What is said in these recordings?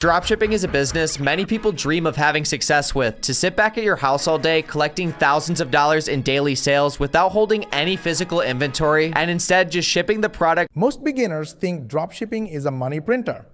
Dropshipping is a business many people dream of having success with. To sit back at your house all day collecting thousands of dollars in daily sales without holding any physical inventory and instead just shipping the product. Most beginners think dropshipping is a money printer,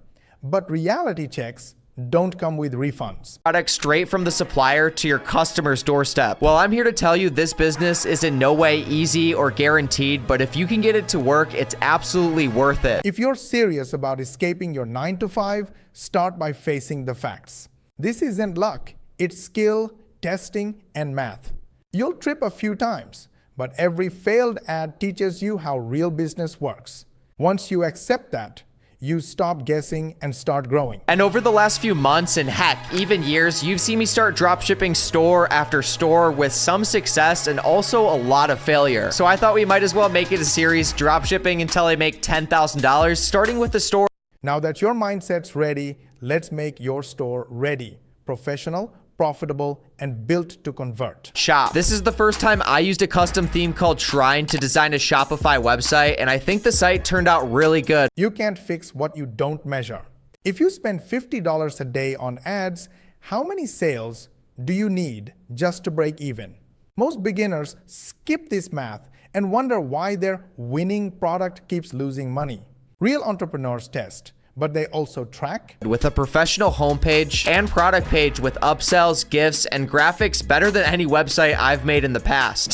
but reality checks don't come with refunds. Product straight from the supplier to your customer's doorstep. Well, I'm here to tell you this business is in no way easy or guaranteed, but if you can get it to work, it's absolutely worth it. If you're serious about escaping your 9 to 5, start by facing the facts. This isn't luck, it's skill, testing, and math. You'll trip a few times, but every failed ad teaches you how real business works. Once you accept that, you stop guessing and start growing. And over the last few months and heck, even years, you've seen me start dropshipping store after store with some success and also a lot of failure. So I thought we might as well make it a series, dropshipping until I make $10,000, starting with the store. Now that your mindset's ready, let's make your store ready. Professional, profitable, and built to convert. Shop. This is the first time I used a custom theme called Shrine to design a Shopify website, and I think the site turned out really good. You can't fix what you don't measure. If you spend $50 a day on ads, how many sales do you need just to break even? Most beginners skip this math and wonder why their winning product keeps losing money. Real entrepreneurs test, but they also track. With a professional homepage and product page with upsells, gifts, and graphics better than any website I've made in the past.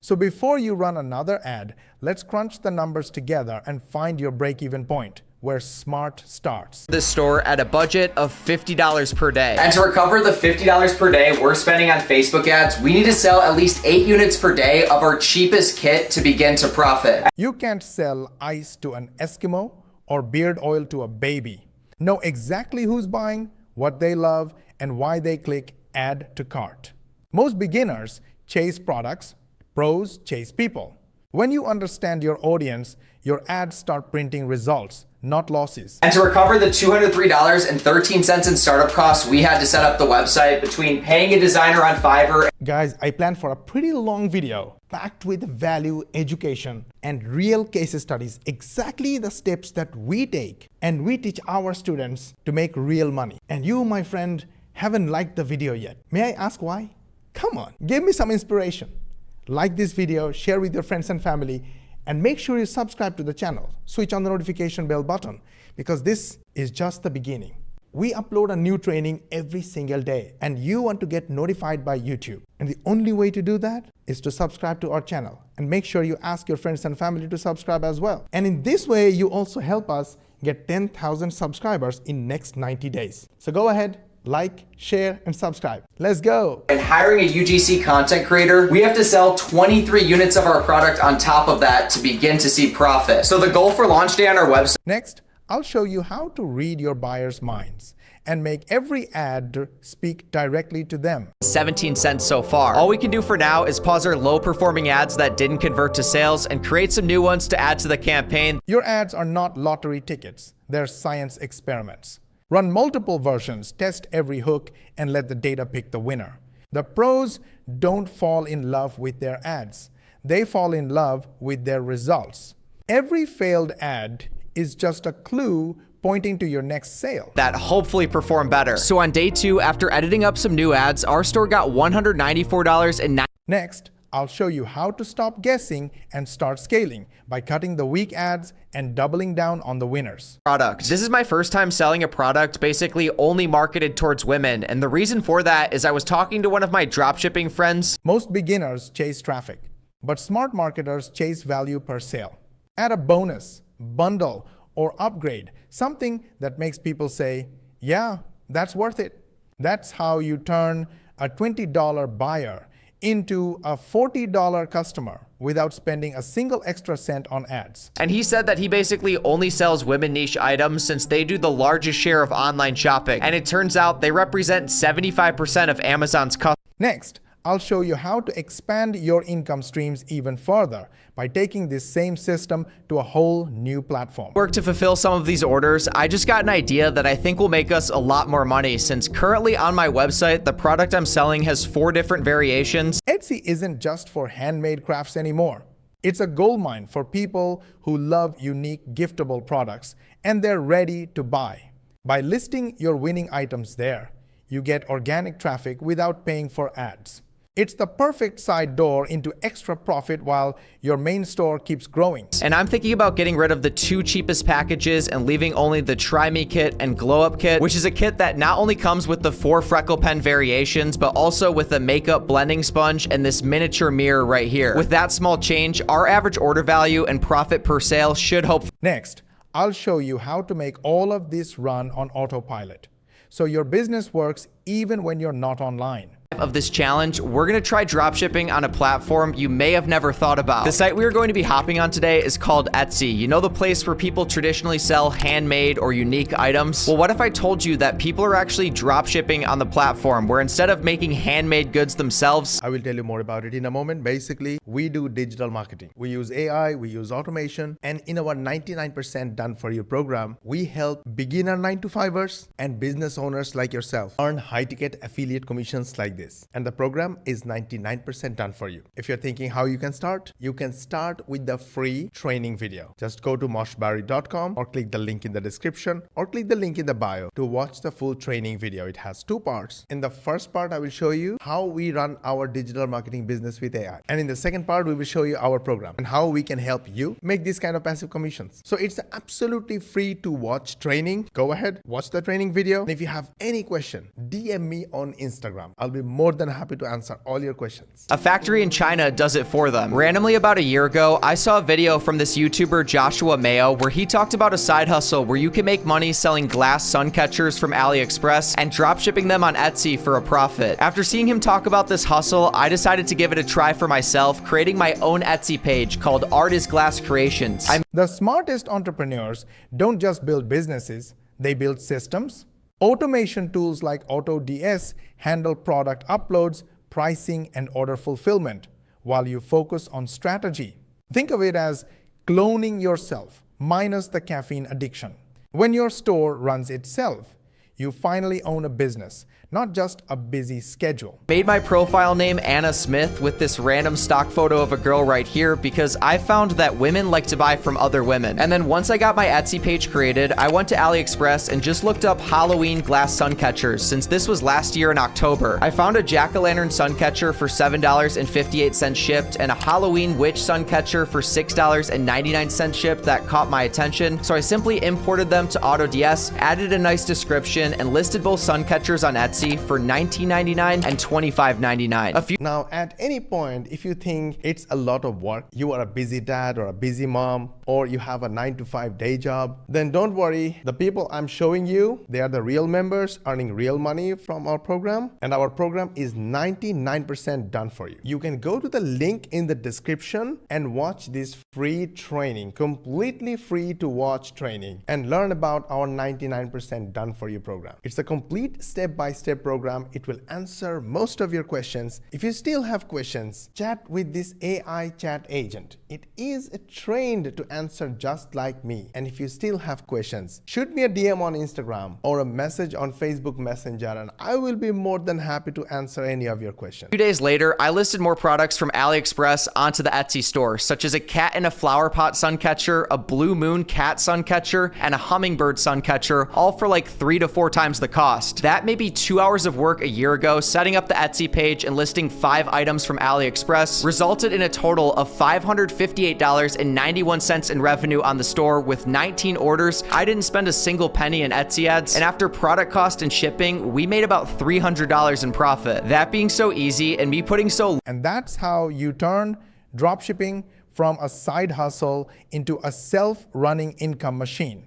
So before you run another ad, let's crunch the numbers together and find your break-even point, where smart starts. The store at a budget of $50 per day. And to recover the $50 per day we're spending on Facebook ads, we need to sell at least 8 units per day of our cheapest kit to begin to profit. You can't sell ice to an Eskimo or beard oil to a baby. Know exactly who's buying, what they love, and why they click add to cart. Most beginners chase products, pros chase people. When you understand your audience, your ads start printing results, not losses. And to recover the $203.13 in startup costs we had to set up the website between paying a designer on Fiverr. Guys, I planned for a pretty long video packed with value, education, and real case studies, exactly the steps that we take and we teach our students to make real money. And you, my friend, haven't liked the video yet. May I ask why? Come on, give me some inspiration. Like this video, share with your friends and family, and make sure you subscribe to the channel. Switch on the notification bell button, because this is just the beginning. We upload a new training every single day, and you want to get notified by YouTube. And the only way to do that is to subscribe to our channel, and make sure you ask your friends and family to subscribe as well. And in this way, you also help us get 10,000 subscribers in next 90 days. So go ahead, like, share, and subscribe. Let's go. And hiring a UGC content creator, we have to sell 23 units of our product on top of that to begin to see profit. So the goal for launch day on our website. Next, I'll show you how to read your buyers' minds and make every ad speak directly to them. 17 cents so far. All we can do for now is pause our low performing ads that didn't convert to sales and create some new ones to add to the campaign. Your ads are not lottery tickets. They're science experiments. Run multiple versions, test every hook, and let the data pick the winner. The pros don't fall in love with their ads. They fall in love with their results. Every failed ad is just a clue pointing to your next sale that hopefully perform better. So on day 2, after editing up some new ads, our store got $194.09. Next, I'll show you how to stop guessing and start scaling by cutting the weak ads and doubling down on the winners. Product. This is my first time selling a product basically only marketed towards women, and the reason for that is I was talking to one of my dropshipping friends. Most beginners chase traffic, but smart marketers chase value per sale. Add a bonus, bundle, or upgrade, something that makes people say, yeah, that's worth it. That's how you turn a $20 buyer into a $40 customer without spending a single extra cent on ads. And he said that he basically only sells women niche items since they do the largest share of online shopping. And it turns out they represent 75% of Amazon's customers. Next, I'll show you how to expand your income streams even further by taking this same system to a whole new platform. Work to fulfill some of these orders, I just got an idea that I think will make us a lot more money, since currently on my website, the product I'm selling has 4 different variations. Etsy isn't just for handmade crafts anymore. It's a goldmine for people who love unique giftable products and they're ready to buy. By listing your winning items there, you get organic traffic without paying for ads. It's the perfect side door into extra profit while your main store keeps growing. And I'm thinking about getting rid of the 2 cheapest packages and leaving only the Try Me Kit and Glow Up Kit, which is a kit that not only comes with the 4 freckle pen variations, but also with a makeup blending sponge and this miniature mirror right here. With that small change, our average order value and profit per sale should Next, I'll show you how to make all of this run on autopilot, so your business works even when you're not online. Of this challenge, we're going to try dropshipping on a platform you may have never thought about. The site we are going to be hopping on today is called Etsy. You know, the place where people traditionally sell handmade or unique items? Well, what if I told you that people are actually dropshipping on the platform, where instead of making handmade goods themselves, I will tell you more about it in a moment. Basically, we do digital marketing. We use AI, we use automation, and in our 99% done for you program, we help beginner 9-to-5ers and business owners like yourself earn high-ticket affiliate commissions like this. And the program is 99% done for you. If you're thinking how you can start with the free training video. Just go to moshbarry.com or click the link in the description or click the link in the bio to watch the full training video. It has 2 parts. In the first part, I will show you how we run our digital marketing business with AI. And in the second part, we will show you our program and how we can help you make these kind of passive commissions. So it's absolutely free to watch training. Go ahead, watch the training video. And if you have any question, DM me on Instagram. I'll be more than happy to answer all your questions. a factory in China does it for them. Randomly, about a year ago, I saw a video from this YouTuber Joshua Mayo where he talked about a side hustle where you can make money selling glass sun catchers from AliExpress and drop shipping them on Etsy for a profit. After seeing him talk about this hustle, I decided to give it a try for myself, creating my own Etsy page called Art is Glass Creations. The smartest entrepreneurs don't just build businesses, they build systems. Automation tools like AutoDS handle product uploads, pricing, and order fulfillment, while you focus on strategy. Think of it as cloning yourself, minus the caffeine addiction. When your store runs itself, you finally own a business, not just a busy schedule. Made my profile name Anna Smith with this random stock photo of a girl right here because I found that women like to buy from other women. And then once I got my Etsy page created, I went to AliExpress and just looked up Halloween glass sun catchers since this was last year in October. I found a jack-o'-lantern sun catcher for $7.58 shipped and a Halloween witch sun catcher for $6.99 shipped that caught my attention. So I simply imported them to AutoDS, added a nice description, and listed both sun catchers on Etsy for $19.99 and $25.99. Now, at any point, if you think it's a lot of work, you are a busy dad or a busy mom, or you have a 9-to-5 day job, then don't worry. The people I'm showing you, they are the real members earning real money from our program, and our program is 99% done for you. You can go to the link in the description and watch this free training, completely free to watch training, and learn about our 99% done for you program. It's a complete step-by-step program. It will answer most of your questions. If you still have questions, chat with this AI chat agent. It is trained to answer just like me. And if you still have questions, shoot me a DM on Instagram or a message on Facebook Messenger, and I will be more than happy to answer any of your questions. 2 days later, I listed more products from AliExpress onto the Etsy store, such as a cat in a flower pot sun catcher, a blue moon cat sun catcher, and a hummingbird sun catcher, all for like 3 to 4 times the cost. That may be 2 hours of work a year ago. Setting up the Etsy page and listing 5 items from AliExpress resulted in a total of $558.91 in revenue on the store with 19 orders. I didn't spend a single penny in Etsy ads, and after product cost and shipping, we made about $300 in profit. That being so easy and me putting so... And that's how you turn dropshipping from a side hustle into a self-running income machine.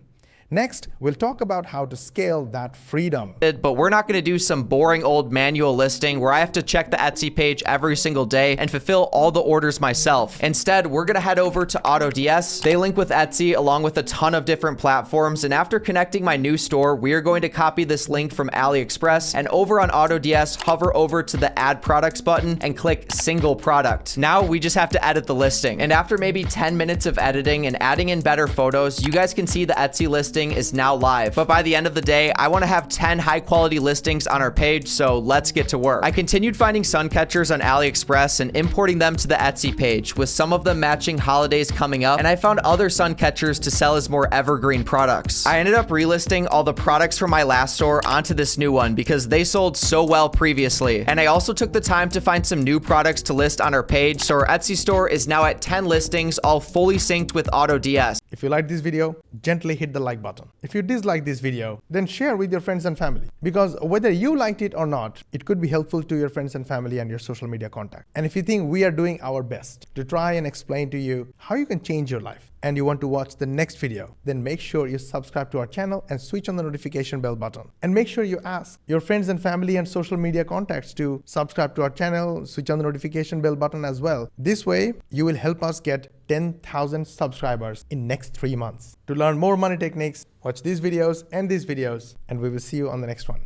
Next, we'll talk about how to scale that freedom. But we're not going to do some boring old manual listing where I have to check the Etsy page every single day and fulfill all the orders myself. Instead, we're going to head over to AutoDS. They link with Etsy along with a ton of different platforms. And after connecting my new store, we are going to copy this link from AliExpress, and over on AutoDS, hover over to the Add Products button and click Single Product. Now we just have to edit the listing. And after maybe 10 minutes of editing and adding in better photos, you guys can see the Etsy listing listing is now live. But by the end of the day, I want to have 10 high quality listings on our page, so let's get to work. I continued finding sun catchers on AliExpress and importing them to the Etsy page, with some of them matching holidays coming up, and I found other sun catchers to sell as more evergreen products. I ended up relisting all the products from my last store onto this new one because they sold so well previously. And I also took the time to find some new products to list on our page, so our Etsy store is now at 10 listings, all fully synced with AutoDS. If you like this video, gently hit the like button. If you dislike this video, then share with your friends and family, because whether you liked it or not, it could be helpful to your friends and family and your social media contact. And if you think we are doing our best to try and explain to you how you can change your life, and you want to watch the next video, then make sure you subscribe to our channel and switch on the notification bell button. And make sure you ask your friends and family and social media contacts to subscribe to our channel, switch on the notification bell button as well. This way, you will help us get 10,000 subscribers in next 3 months. To learn more money techniques, watch these videos, and we will see you on the next one.